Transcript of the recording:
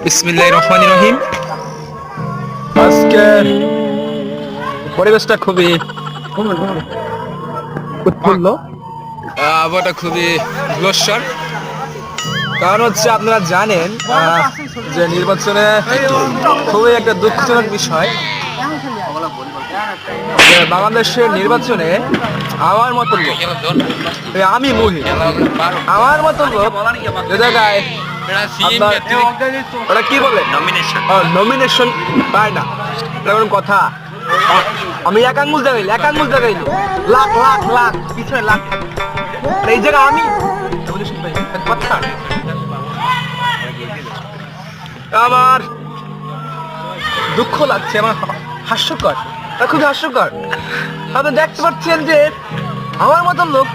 বিসমিল্লাহির রহমানির রহিম। আজকে পরিবেশটা খুবই উৎফুল্ল, আবহাওয়াটা খুবই ধূসর। কারণ হচ্ছে আপনারা জানেন যে নির্বাচনে খুবই একটা দুঃখজনক বিষয় যে বাংলাদেশের নির্বাচনে আমার মতো লোক, আমি মুহি, আমার মতো লোক যে জায়গায় আপনার ওরা কি বলে নমিনেশন পায় না, এটা কোনো কথা? আমি এক আঙ্গুল দেখাইনি লাখ লাখ লাখ পিছনে লাখ, এই জায়গায় আমি nomination পাই, এটা কথা? আমার দুঃখ লাগছে, আমার হাস্যকর, খুব হাস্যকর। আপনি দেখতে পাচ্ছেন যে আমার মতন লোক